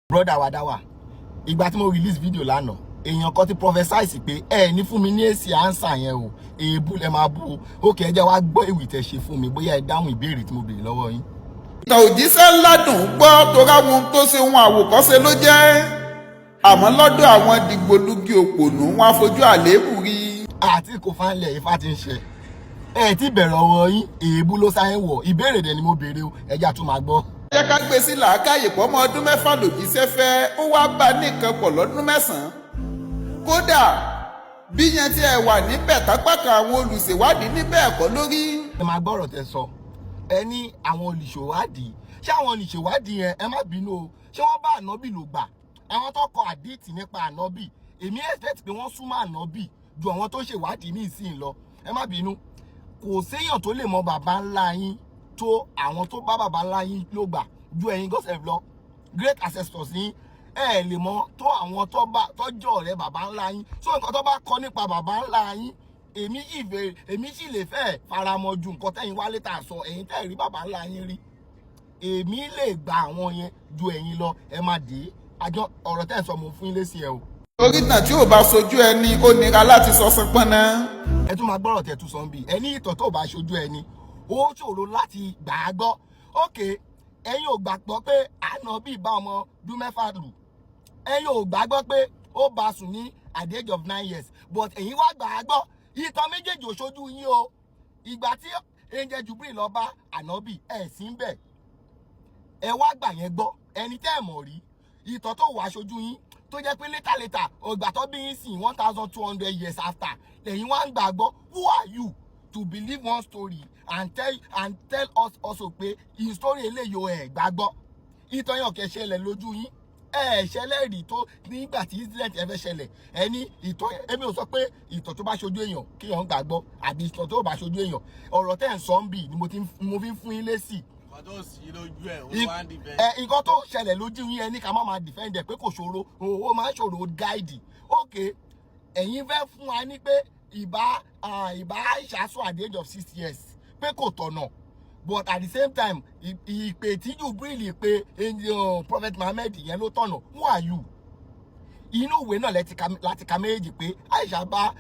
brother Wadawa, ìgbà tí mo release video lánàá, èèyàn kan ti prophesize pé ní fún mi ní èsì answer yẹn o, èébú lẹ máa bú. Okay, ẹ jẹ́ wá gbọ́ ìwì tẹ́ ṣe fún mi bóyá ẹ dáhùn ìbéèrè tí mo béèrè lọ́wọ́ yín. Ìtàn òjíṣẹ́ ńlá dùn gbọ́ tó ráwọn tó ṣe ohun àwòkọ́ṣe ló jẹ́. Àmọ́ lọ́dọ̀ àwọn dìgbòlugi òpònú wọn afojú àléébù rí. Àti kò fánlẹ̀ Ifá ti ń ṣe. Ti bẹ̀rẹ̀ ọ̀rọ̀ yín, èébú ló sáyẹn wọ̀. Ìbéèrè dẹ̀ ni mo béèrè o, ẹ jẹ́ àtún máa gbọ́. Jẹ́ ká gbé sí làákàyè pọ̀ ọmọ ọdún 6 lòjíṣẹ́ fẹ́, ó wá bá nìkan pọ̀ lọ́dún 9. Kódà bí yẹn tí ẹ wà níbẹ̀ tápákà àwọn olùṣèwádìí níbẹ̀ ẹ̀kọ́ lórí. Ẹ máa gbọ́rọ̀ tẹ́ sọ. Ẹ ní àwọn olùṣèwádìí. Ṣé àwọn olùṣèwádìí yẹn, ẹ má bínú o, ṣé wọ́n bá ànábì lò gbà? Àwọn tó kọ àdíìtì nípa ànábì, èmi expect pé wọ́n súnmọ́ ànábì ju àwọn tó ṣèwádìí ní ìsìn lọ. Ẹ má bínú. Kò séèyàn tó lè mọ bàbá ńlá yín tó àwọn tó bá bàbá ńlá yín ló gbà ju ẹ̀yin gọ́sẹ̀ lọ. Great ancestors yín lè mọ tó àwọn tọ́jọ́ ọ̀rẹ́ bàbá ńlá yín. So nǹkan tó bá kọ nípa bàbá ńlá yín, èmi sì lè fẹ́ faramọ́ ju nǹkan tẹ́yin wálé tà sọ ẹ̀yin tẹ́ rí bàbá ńlá yín rí. Èmi lè gba àwọn yẹn ju ẹ̀yin lọ. Ẹ má dé àjọ ọ̀rọ̀ tẹ́ sọ mo fún yín lésì ẹ o. Orí náà tí ò bá sojú ẹni ó nira láti sọ sọpọ́n náà. Ẹ tún máa gbọ́rọ̀ tẹ́ tún sọ ń bì. Ẹni ìtàn tó bá ṣojú ẹni ó ṣòro láti gbà á gbọ́. Okay, ẹ̀yin ò gbàgbọ́ pé ànábì bá ọmọ ọdún 6 lù. Ẹ̀yin ò gbàgbọ́ pé ó bá sùn ní at the age of 9 years. But ẹ̀yin wá gbà á gbọ́. Ìtàn méjèèjì ò ṣojú yín o. Ìgbà tí Angel Jubril lọ bá ànábì sí ń bẹ̀. Ẹ wá gbà yẹn gbọ́. Ẹni tẹ́ ẹ̀ mọ̀ rí. Ìtàn tó wà ṣojú yín tó jẹ́ pé later ọgbà tó bí yín sìn 1200 years after lẹ́yìn wá ń gbàgbọ́. Who are you to believe one story and tell us also pé story eléyìí ẹ̀ gbàgbọ́? Ìtàn yẹn kẹ́ ṣẹlẹ̀ lójú yín. Ṣẹlẹ̀ rí tó nígbà tí incident ẹ fẹ́ ṣẹlẹ̀. Ẹni ìtàn èmi ò sọ pé ìtàn tó bá ṣojú èèyàn kí èèyàn gbàgbọ́ àbí ìtàn tó bá ṣojú èèyàn. Ọ̀rọ̀ tẹ́ ń sọ ń bì ni mo fi ń fún yín lésì. Nǹkan tó ṣẹlẹ̀ lójú yín ẹni ká má defend ẹ̀ pé kò ṣòro, ó máa ń ṣòro guide. Okay, ẹ̀yin fẹ́ fún wa ní pé ìbá Aisha sọ at the age of 6 years pé kò tọ̀nà, but at the same time ìpè tí Jubril pé Prophet Muhammad yẹn ló tọ̀nà. Who are you? Inú ìwé náà láti ka méjèèjì pé Aisha bá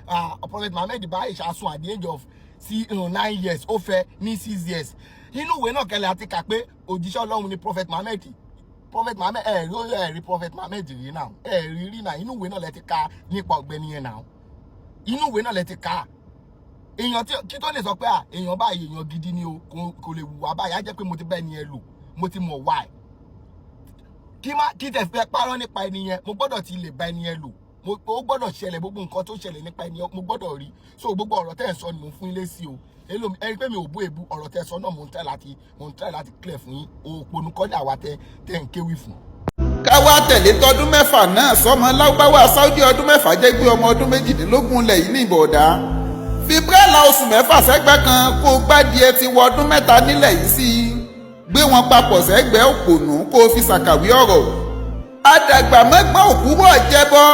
Prophet Muhammad bá Aisha sùn at the age of 9 years, ó fẹ́ ní 6 years. Inú ìwé náà kẹlẹ̀ àti kà pé òjíṣẹ́ Ọlọ́run ni Prophet Muhammad. Prophet Muhammad rí Prophet Muhammad rí náà. Rí náà. Inú ìwé náà lẹ ti ka nípa ọ̀gbẹ́ni yẹn náà. Inú ìwé náà lẹ ti ka. Èèyàn tí tó lè sọ pé èèyàn báyìí èèyàn gidi ni o, kò lè wùwà báyìí á jẹ́ pé mo ti bá ẹni yẹn lò, mo ti mọ̀ why. Kí tẹ̀ fẹ́ parọ́ nípa ẹni yẹn, mo gbọ́dọ̀ ti lè bá ẹni yẹn lò. Ó gbọ́dọ̀ ṣẹlẹ̀ gbogbo nǹkan tó ṣẹlẹ̀ nípa ẹni yẹn mo gbọ́dọ̀ rí. So gbogbo ọ̀rọ̀ tẹ́ ẹ̀ sọ ni mo fún yín lésì o. Ẹni pé mi ò bú èbú ọ̀rọ̀ tẹ́ sọ náà mo ń try láti clear fún yín. Òpònú kọ́dà wa tẹ́ ń kéwì fún. Káwá tẹ̀lé tọdún 6 náà sọmọ lágbáwá Saudi ọdún 6 jẹ́ gbé ọmọ ọdún 18 lẹ̀ yìí ní ìbọ̀dá. Fi bírẹ́là oṣù 6 sẹ́gbẹ́ kan kó gbádìí ti wọ ọdún 3 nílẹ̀ yìí sí i. Gbé wọn papọ̀ sẹ́gbẹ́ òpònú kó fi ṣàkàwé ọ̀rọ̀. Àdàgbà mẹ́gbọ́n òkú bọ̀ jẹ́bọ́.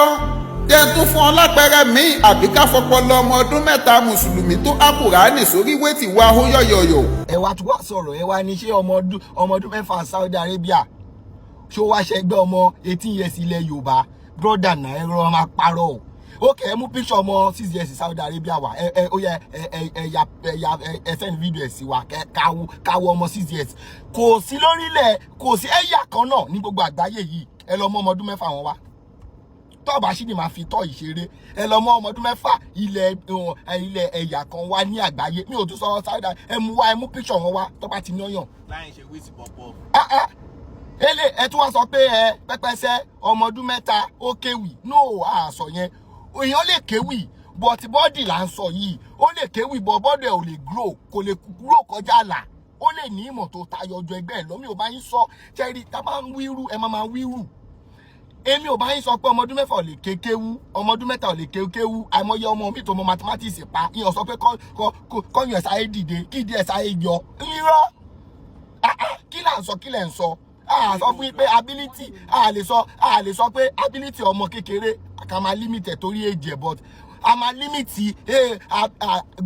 Jẹ́ tún fún ọ lápẹẹrẹ míì àbí ká fọpọlọ ọmọ ọdún 3 mùsùlùmí tó Kùránì sórí ìwé tí wá hó yọ̀yọ̀yọ̀. Ẹ wá tún wá sọ̀rọ̀ ẹ wá ní ṣé ọmọ ọdún 6 Saudi Arabia ṣó wá ṣẹgbẹ́ ọmọ 18 years ilẹ̀ Yorùbá? Brother náà ẹ̀rọ máa parọ́ o. Okay, ẹ mú picture ọmọ 6 years Saudi Arabia wá. Ó yẹ ẹ send video ẹ̀ sí wa káwọ ọmọ 6 years. Kò sí lórílẹ̀, kò sí ẹ̀yà kan náà ní gbogbo àgbáyé yìí. Ẹ lọ mọ ọmọ ọdún 6 wọn wá. Tọ́ọ̀bà sí ni máa fi tọ́ ìṣeré. Ẹ lọ mọ ọmọ ọdún 6 ilẹ̀ ẹ̀yà kan wá ní àgbáyé. Mi ò tún sọ Saudi, ẹ mú picture wọn wá tó bá ti níyàn. Láì ṣe wíìsì pọ̀pọ̀. Ẹ tún wá sọ pé pẹ́pẹ́sẹ́ ọmọ ọdún 3 ó kéwì. No, àsọ yẹn. Èèyàn lè kéwì, but body là ń sọ yìí. Ó lè kéwì, but body ò lè grow, kò lè grow kọjá àlà. Ó lè ní ìmọ̀ tó tayọ ọjọ́ ẹgbẹ́ ẹ̀ lọ. Mi ò bá yín sọ, ṣẹ́rí tá bá ń wíru, ẹ máa wíru. Èmi ò bá yín sọ pé ọmọ ọdún 6 ò lè kéwú, ọmọ ọdún 3 ò lè kéwú. Àìmọye ọmọ mi tó mọ mathematics pa. Ìyàn sọ pé kọ́yún ẹ̀sà ayé dìde, kí ìdí ẹ̀sà ayé yọ. Irọ́. Kí là ń sọ, kí lẹ̀ ń sọ? Sọ fún yín pé ability, a lè sọ pé ability ọmọ kékeré ká máa limit ẹ̀ torí age, but a máa limit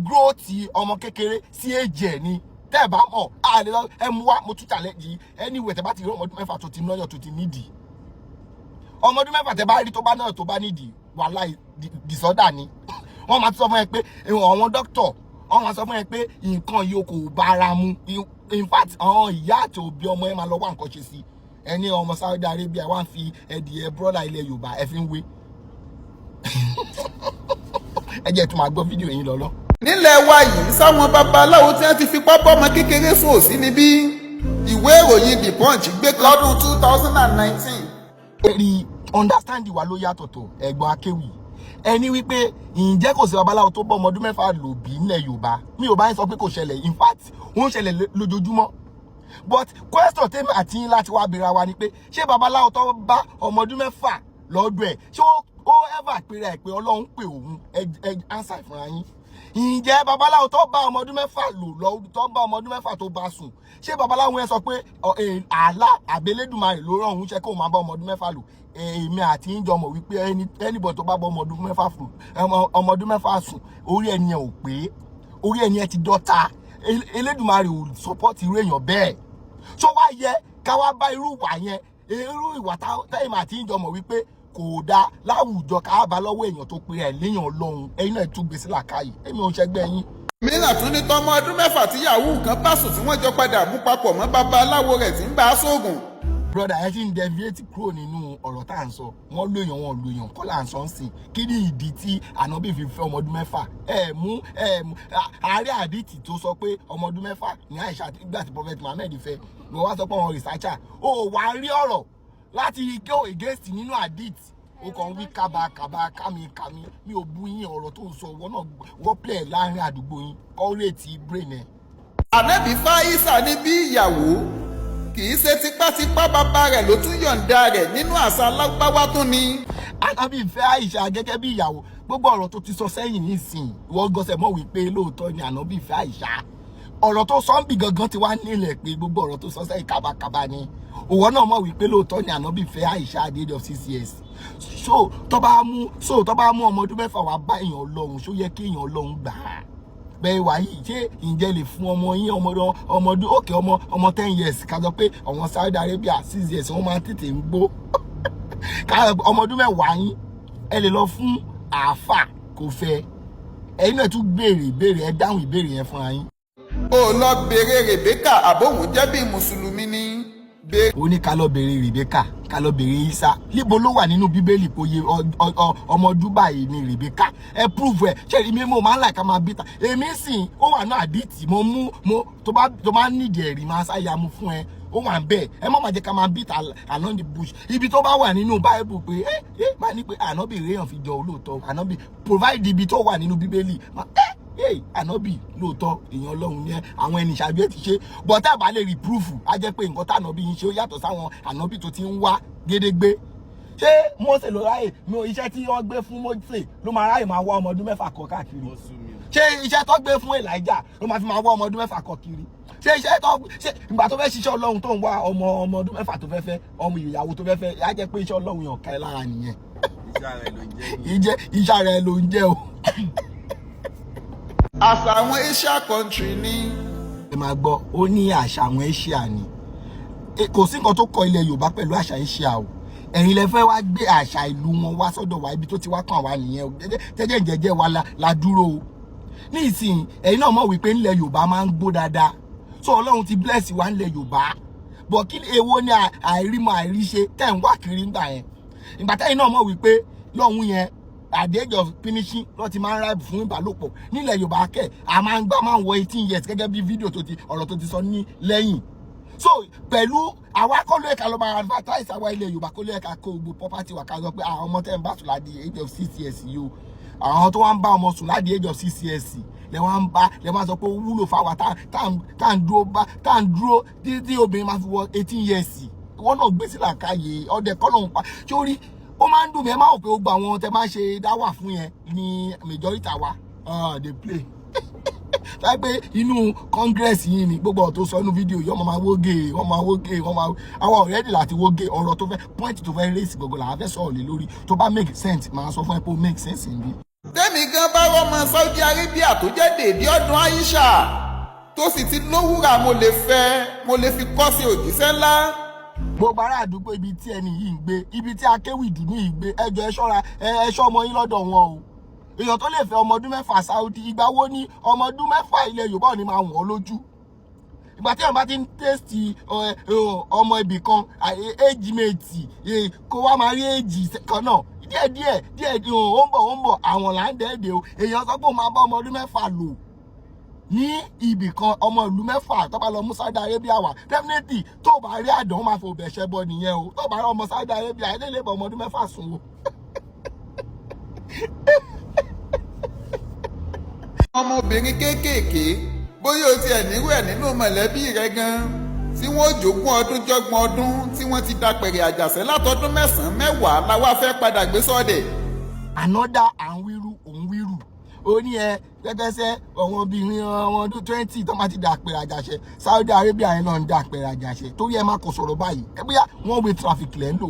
growth ọmọ kékeré sí age ni. Tẹ́ bá mọ̀, a lè lọ ẹ mú wá mo tún challenge yìí. Anyway, tẹ́ bá ti rí ọmọ ọdún 6 tó ti náyọ̀ tó ti nídìí. ọmọ ọdún mẹ́fà tẹ bá rí tó bá náà tó bá nídìí wàhálà disorder ni wọ́n máa sọ fún ẹ pé àwọn dókítọ̀ wọ́n máa sọ fún ẹ pé nǹkan yìí kò bára mu in fact àwọn ìyá àti òbí ọmọ ẹ máa lọ wá nǹkan ṣe sí ẹni ọmọ Saudi Arabia wá ń fi ẹdìyẹ brọ́dà ilẹ̀ Yorùbá ẹ fi ń wé ẹ jẹ́ tó máa gbọ́ fídíò yín lọ́lọ́. nílẹ̀ wa yìí sáwọn babaláwo tí wọ́n ti fipá bọ́mọ kékeré sùn ò sí níbí ìwé ìròyìn The Punch gbé lọ́dún 2019. èrì understand wa ló yàtọ̀ tó ẹ̀gbọ́n akéwì ẹni wípé ǹjẹ́ kò sí babaláwo tó bọ́ ọmọ ọdún mẹ́fà lò bí nílẹ̀ Yorùbá mi ò bá ń sọ pé kò ṣẹlẹ̀ in fact ó ń ṣẹlẹ̀ lójoojúmọ́ but question tèmi àti yín láti wá béèrè wa ni pé ṣé babaláwo tó bá ọmọ ọdún mẹ́fà lọ́dún ẹ̀ ṣé ó ever pèrè ẹ̀ pé Ọlọ́run pè òun ẹ answer fúnra yín ǹjẹ́ babaláwo tó bá ọmọ ọdún mẹ́fà lò tó bá ọmọ ọdún mẹ́fà tó bá sùn ṣé babaláwo yẹn sọ pé àlá àbẹ́lẹ́dùmarè ló rán òun ṣe kó máa bá ọmọ ọdún mẹ́fà lò èmi àti ń jọmọ̀ wípé anybody tó bá bọ́ ọmọ ọdún mẹ́fà sùn orí ẹni ẹ̀ ò pé orí ẹni ẹ̀ ti dọ́ta Elédùmarè ò support irú èèyàn bẹ́ẹ̀ tó wá yẹ ká wá bá irú ìwà yẹn irú ìwà táyìm àti ń jọmọ̀ wípé kò dáa láwùjọ ká bá lọ́wọ́ èèyàn tó pe ẹ̀ léèyàn Ọlọ́run ẹ̀yin náà tún gbèsè làkàyè èmi ò ń ṣẹgbẹ́ yín. mìíràn tún ní tọmọ ọdún mẹ́fà tí yahoo kan bá sùn tí wọ́n jọ padà mú papọ̀ mọ́ babaláwo rẹ̀ tí ń bá a sóògùn. Brother ẹ ti ń deviate kúrò nínú ọ̀rọ̀ tá à ń sọ wọ́n lóyàn wọn lóyàn kọ́ là ń sọ ń sìn kí ni ìdí tí ànábì fi fẹ́ ọmọ ọdún mẹ́fà mú ààrẹ àdìtì tó sọ pé ọmọ ọdún mẹ́fà ní Àìṣà ìgbà tí Prophet Muhammad fẹ́ ló wá sọ pé àwọn researcher ó wà á rí ọ̀rọ̀ láti go against nínú àdìtì ó kàn wí kábàkábà kámi mi ò bú yín ọ̀rọ̀ tó ń sọ wọn náà wọ́n plẹ̀ láàrin àdúgbò yín kọ́ rèétí brain ẹ̀. ànábì Fáísà ní bí ìyàwó kì í ṣe tipátipá bàbá rẹ̀ ló tún yọ̀ǹda rẹ̀ nínú àṣà Lárúbáwá tún ni. ànábì fẹ́ Àìṣà gẹ́gẹ́ bí ìyàwó gbogbo ọ̀rọ̀ tó ti sọ sẹ́yìn nísìnyí wọ́n gọ́sẹ̀ mọ́ wípé lóòótọ́ ni ànábì fẹ́ Àìṣà ọ̀rọ̀ tó sọ ń bì gangan ti wá nílẹ̀ pé gbogbo ọ̀rọ̀ tó sọ sẹ́yìn kábàkábà ni òwò náà mọ̀ wípé lóòótọ́ ni ànábì fẹ́ Àìṣà at the age of 6 years so tó bá mú ọmọ ọdún mẹ́fà wá bá èèyàn Ọlọ́run ṣó yẹ kí èèyàn Ọlọ́run gbà á bẹ́ẹ̀ wá yìí ṣé ǹjẹ́ lè fún ọmọ yín ọmọ ọdún òkè ọmọ 10 years ká sọ pé àwọn Saudi Arabia 6 years wọ́n máa ń tètè ń gbó ọmọ ọdún mẹ́wàá yín ẹ lè lọ fún àáfà kò fẹ́ ẹ̀yin náà tún béèrè ẹ dáhùn ìbéèrè yẹn fúnra yín. ó lọ béèrè Rèbékà àbóhùn jẹ́ bí mùsùlùmí ní. ó ní ká lọ béèrè Rèbékà ká lọ béèrè Ísá níbo ló wà nínú Bíbélì kò yẹ ọmọ Dubai ní Rèbékà ẹ prove ẹ ṣe èmi mo máa ń láìka máa bí ta èmi sì ó wà náà àdìtì mo tó bá nídìí ẹ̀rí máa ṣáyà mu fún ẹ ó wà bẹ́ẹ̀ ẹ má máa jẹ́ ká máa beat along the bush ibi tó bá wà nínú Bible pé máa ní pé ànábì réèyàn fi jọ olóòótọ́ ànábì provide ibi tó wà nínú Bíbélì ànábì lóòótọ́ èèyàn Ọlọ́run ní àwọn ẹni ìṣáájú ẹ̀ ti ṣe but tá a bá lè rí proof á jẹ́ pé nǹkan tànábì yín ṣe ó yàtọ̀ sáwọn ànábì tó ti ń wá gédégbé ṣé Mósè ló ráyè ní iṣẹ́ tí wọ́n gbé fún Mósè ló máa ráyè máa wá ọmọ ọdún mẹ́fà kọ káàkiri ṣé iṣẹ́ tó gbé fún Elijah ló máa fi máa wá ọmọ ọdún mẹ́fà kọ kiri ṣé ìgbà tó fẹ́ ṣiṣẹ́ Ọlọ́run tó ń wá ọmọ ọdún mẹ́fà tó fẹ́ fẹ́ ọmọ ìyàwó tó fẹ́ fẹ́ á jẹ́ pé iṣẹ́ Ọlọ́run yàn ká ẹ lára nìyẹn iṣẹ́ rẹ̀ ló ń jẹ́ o. àṣà àwọn Asia country ni. ẹ máa gbọ́ ó ní àṣà àwọn Asia ni kò sí nǹkan tó kọ ilẹ̀ Yorùbá pẹ̀lú àṣà Asia o ẹ̀yin lẹ fẹ́ wá gbé àṣà ìlú wọn wá sọ́dọ̀ wa ibi tó ti wá kàn wá nìyẹn o jẹ́jẹ́ jẹ́jẹ́ wa la dúró o ní ìsìn ẹ̀yin náà mọ̀ wípé ńlẹ̀ Yorùbá máa ń gbó dáadáa so Ọlọ́run ti bless wa ńlẹ̀ Yorùbá bọ̀ kí èwo ni àìrímọ̀ àìríṣe tẹ̀ ń wá kiri ńgbà yẹn ìgbà tẹ́yìn náà mọ̀ wípé lọ́hùn yẹn at the age of finishing ló ti máa ń ráìbù fún ìbálòpọ̀ nílẹ̀ Yorùbá kẹ̀ a máa ń wọ 18 years gẹ́gẹ́ bí fídíò ọ̀rọ̀ tó ti sọ ní lẹ́yìn so pẹ̀lú àwa kọ́ ló yẹ ká lọ máa advertise àwa ilẹ̀ Yorùbá kọ́ ló yẹ ká kó gbogbo property wa ká sọ pé àwọn ọmọ tẹ́ ń bá sùn láti age of 6 years yìí o àwọn tó wá ń bá ọmọ sùn láti age of 6 years lẹ wá sọ pé ó wúlò fáwa tá à ń dúró tí obìnrin máa fi wọ 18 years wọ́n náà gbé sí làkàyè ọdẹ kọ́ lóun pa sórí ó máa ń dùn mí ẹ máa wò pé ó gba àwọn tẹ máa ṣe dáwà fún yẹn ní majority wa dey play láì pé inú congress yìí ni gbogbo ọ̀rọ̀ tó sọ inú fídíò yìí wọ́n máa wóge àwọn ọ̀rẹ́dì láti wóge ọ̀rọ̀ tó fẹ́ point tó fẹ́ race gbogbo làwọn fẹ́ sọ̀rọ̀ lé lórí tó bá make sense máa sọ fún ẹ pé ó make sense níbí. tẹ́mi gan bá rọ́mọ Saudi Arabia tó jẹ́ dèbí ọdún Aisha tó sì ti lówúrà mo lè fi kọ́ sí òjíṣẹ́ ńlá gbogbo ará àdúgbò ibi tí ẹni yìí ń gbé, ibi tí akéwì dùnú yìí gbé, ẹ jọ̀ọ́ ẹ ṣọ́ra, ẹ ṣọ́ ọmọ yín lọ́dọ̀ wọn o. Èèyàn tó lè fẹ́ ọmọ ọdún 6 Saudi, ìgbà wo ni ọmọ ọdún 6 ilẹ̀ Yorùbá ò ní máa wọ̀n lójú? Ìgbà tí èèyàn bá ti ń tẹ́sítì ọmọ ibì kan, éjì méjì, kó wá máa rí éjì kan náà, díẹ̀ ó ń bọ̀ àwọn là ń dẹ́ẹ̀dẹ̀ o. Èèyàn sọ pé ó máa bá ọmọ ọdún 6 lò ní ibì kan, ọmọ ìlú 6 tó bá lọ mú Saudi Arabia wá, definitely tó bá rí àdán máa fò bẹ̀ṣẹ̀ bọ nìyẹn o. Tó bá rí ọmọ Saudi Arabia ẹ lè bọ ọmọ ọdún 6 sùn o. ọmọbìnrin kéékèèké bóyá o tiẹ̀ nírú ẹ̀ nínú mọ̀lẹ́bí rẹ gan tí wọ́n jogún ọdún jọ́gbọ̀n ọdún tí wọ́n ti dapẹ̀rẹ̀ àjàṣẹ́ látọdún 9 10 la wá fẹ́ padà gbé sọ́dẹ̀. Another òun wíru ó ní gẹ́gẹ́sẹ́ ọmọ obìnrin ọmọ ọdún 20 tó máa ti dapẹ̀rẹ̀ àjàṣẹ́ Saudi Arabia yẹn náà ń dapẹ̀rẹ̀ àjàṣẹ́ torí ẹ má kò sọ̀rọ̀ báyìí bóyá one way traffic lẹ́ ń lò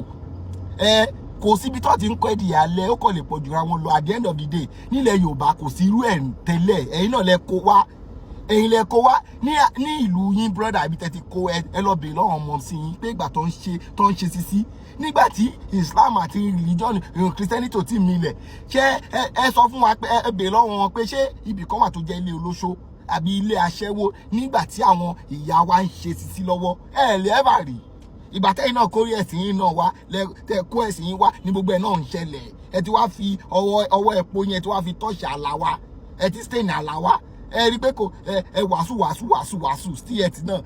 kò síbi tó ti ń kọ́ ẹ̀dì alẹ́ ó kàn lè pọ̀ jù ra wọn lọ. At the end of the day nílẹ̀ Yorùbá kò sí irú ẹ̀ tẹ́lẹ̀, ẹ̀yin náà lẹ kó wá, ẹ̀yin lẹ kó wá ní ìlú yín brother ibi tẹ́ ti kó ẹ lọ bèèrè lọ́wọ́ ọmọ sí yín pé ìgbà tó ń ṣe sisi nígbà tí Islam àti religion Christianity ti milẹ̀ ṣé ẹ sọ fún wa pé ẹ bèèrè lọ́wọ́ wọn pé ṣé ibì kan wà tó jẹ́ ilé olóṣó àbí ilé aṣẹ́wó nígbà tí àwọn ìyá wa ń ṣe sisi lọ́wọ́ ẹ lè ever rí. Ìgbà tẹ́yìn náà kórí ẹ̀sìn yín náà wá tẹ́ kó ẹ̀sìn yín wá ní gbogbo ẹ̀ náà ń ṣẹlẹ̀. Ẹ ti wá fi ọwọ́ epo yẹn ti wá fi tọ́ṣà àlà wa, ẹ ti stain àlà wa, ẹ rí pé kò ẹ wàásù sí ẹtì náà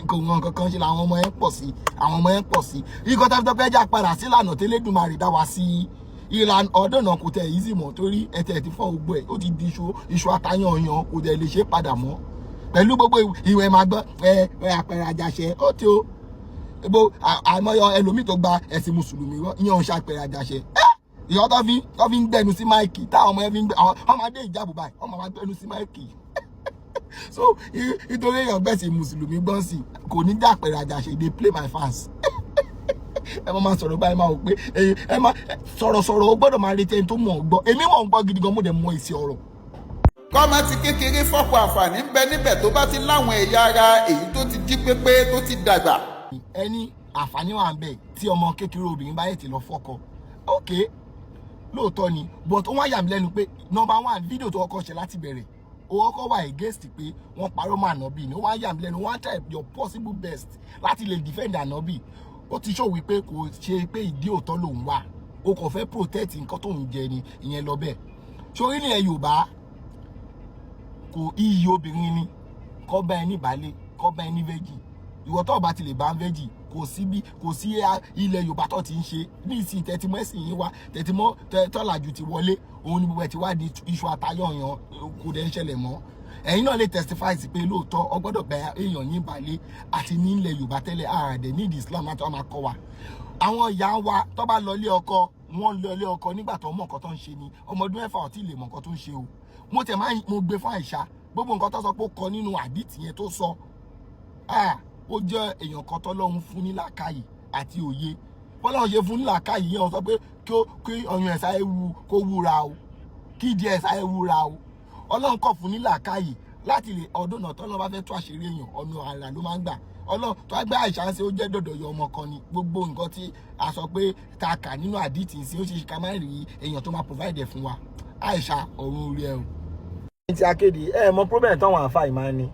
kò wọn kankan ṣe làwọn ọmọ yẹn pọ̀ sí, àwọn ọmọ yẹn pọ̀ sí. Ikọ̀ tó fi tọ́ fẹ́ jà padà sí ìlànà tẹ́lẹ̀dùmarè dá wa sí ìlànà ọdún náà kò tẹ̀ easy mọ́ torí ẹtẹ̀ ti fọ́ gbogbo ẹ̀ ó ti di iṣu atayanyan kò dẹ̀ lè ṣe padà mọ́ pẹ̀lú gbogbo ìwẹ̀ máa gbọ́ àpẹẹrẹ àjàṣẹ́ ó ti o ebo àmọyọ ẹlòmíì tó gba ẹ̀sìn mùsùlùmí yẹn ń ṣàpẹẹrẹ àjàṣe ìyọ́ tó fi ń gbẹnu sí máìkì táwọn ọmọ ẹ fi ń gbẹ àwọn ọmọdé ìjábù báyìí ọmọ máa gbẹnu sí máìkì so nítorí èèyàn gbẹ̀sìn mùsùlùmí gbọ́n sí kò ní dá àpẹẹrẹ àjàṣe dey play my fans ẹ máa sọ̀rọ̀ báyìí máa wò pé ẹ máa sọ̀rọ̀ ó gbọ́dọ̀ máa retí ẹni tó mọ̀ ọ́ gbọ́ èmi mọ̀ ń gbọ́ gidi gan mo dẹ̀ mọ èsì ọ̀rọ̀. kọ́mọ ti kékeré fọ́pọ̀ àǹfààní ń bẹ níbẹ̀ tó bá ti láwọn ẹ̀yà ara èyí tó ti jí pépé tó ti dàgbà. ẹni àǹfààní wà ń bẹ tí ọmọ kékeré obìnrin bá yẹ ti lọ fọ́kọ ok lóòótọ́ ni but ó wá yà mí lẹ́nu pé number 1 fídíò tó kọ́kọ́ ṣe láti bẹ̀rẹ̀ ó kọ́kọ́ wà against pé wọ́n parọ́ mọ́ ànábì ni ó wá yà mí lẹ́nu wọ́n try your possible best láti lè defend ànábì ó ti show wípé kò ṣe pé ìdí òótọ́ lòun wà ó kàn fẹ́ protect nǹkan tó ń jẹ ni ìyẹn lọ bẹ́ẹ̀ sórí ilẹ̀ Yorùbá kò iyì obìnrin ni kọ́ bá ẹni balẹ̀ kọ́ bá ẹni vẹ́jì ìwọ tó bá ti lè bá vẹ́jì kò sí ilẹ̀ Yorùbá tó ti ń ṣe ní ìsìn tẹ̀tìmọ́ ẹ̀sìn yín wá tẹ̀tìmọ́ tọ́làjú ti wọlé òun ni gbogbo ẹ̀ ti wá di iṣu àtayọ̀yàn kò dẹ̀ ń ṣẹlẹ̀ mọ́ ẹ̀yin náà lè testify sí pé lóòótọ́ ọ gbọ́dọ̀ bẹ èèyàn yín balẹ̀ àti ní ilẹ̀ Yorùbá tẹ́lẹ̀ ààrẹ ní Islam láti wọ́n máa kọ́ wa àwọn ìyá wa tó bá lọ ilé ọkọ wọ́n lọ ilé ọkọ nígbà tó mọ̀ nǹkan tó ń ṣe ni ọmọ ọdún 6 ò tí ì lè mọ̀ nǹkan tó ń ṣe o mo gbé fún Àìṣà gbogbo nǹkan tó sọ pé ó kọ nínú àdìtì yẹn tó sọ ó jẹ́ èèyàn kan tọ́lọ́run fún ní làákàyè àti òye bọ́lọ́run ṣe fún ní làákàyè yẹn sọ pé kí ọyàn ẹ̀sà ewu kó wúra o kí ìdí ẹ̀sà ewu ra o ọlọ́run kọ̀ fún ní làákàyè láti lè ọdún náà tọ́lọ́run bá fẹ́ tó àṣírí èèyàn ọ̀nà àrà ló máa ń gbà ọlọ́run tó wá gbé Àìṣà ń ṣe ó jẹ́ dọ̀dọ̀ yọ ọmọ kan ni gbogbo nǹkan tí a sọ pé ta kà nínú àdìtì sí ó ṣe ká má rí èèyàn tó máa provide fún wa Àìṣà ọ̀run orí ẹ̀ o. ní ti akéde mọ problem táwọn àǹfààní máa ń ní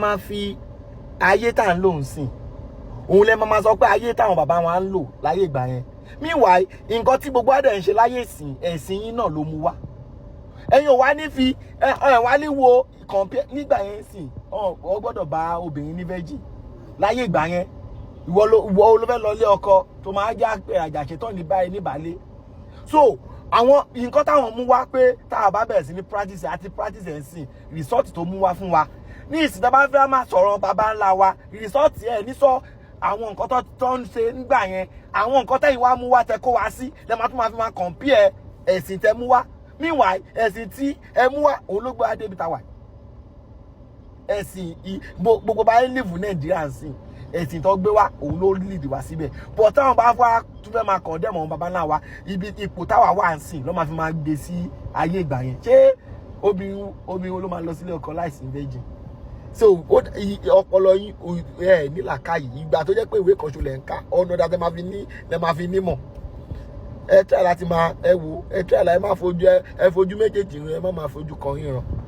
máa fi ayé tá ń lò ń sìn òun lẹ máa sọ pé ayé táwọn bàbá wa ń lò láyé ìgbà yẹn meanwhile nǹkan tí gbogbo àdẹ̀ ń ṣe láyé ìsìn ẹ̀sìn yín náà ló mú wá ẹ̀yin ò wá ní fi wá ní wo compare nígbà yẹn sìn ọ gbọ́dọ̀ bá obìnrin ní vẹ́jì láyé ìgbà yẹn ìwọ ló fẹ́ lọ lé ọkọ tó máa já àjàṣe tán ní báyìí níbàálé so àwọn nǹkan táwọn mú wá pé tá a bá bẹ̀rẹ̀ sí ní practice àti practice ẹ̀ sìn result tó mú wá fún wa ní ìsìn tá bá fẹ́ máa sọ̀rọ̀ bàbá ńlá wa result ẹ̀ ní sọ àwọn nǹkan tó ń ṣe nígbà yẹn àwọn nǹkan tẹ́yìn wá mú wá tẹ kó wá sí lẹ́ máa tún máa fi máa compare ẹ̀sìn tẹ mú wá meanwhile ẹ̀sìn tí ẹ mú wá òun ló gbé adé ibi tàwa ẹ̀sìn gbogbo bá ń live Nàìjíríà sí ẹ̀sìn tó gbé wá òun ló lead wá síbẹ̀ but táwọn bá wá tún fẹ́ máa condemn àwọn bàbá ńlá wa ibi ipò táwa wà ń sìn ló máa fi máa gbé sí ayé ìgbà yẹn ṣé obìnrin ló máa lọ sílé ọkọ láìsí virgin so ọpọlọ yín ẹ ní làákàyè ìgbà tó jẹ́ pé ìwé kan ṣo lẹ̀ ń kà ọ̀nà dá tẹ máa fi nímọ̀ ẹ try láti máa ẹ wo ẹ try láti máa fojú ẹ fojú méjèèjì ẹ má máa fojú kan yín ràn.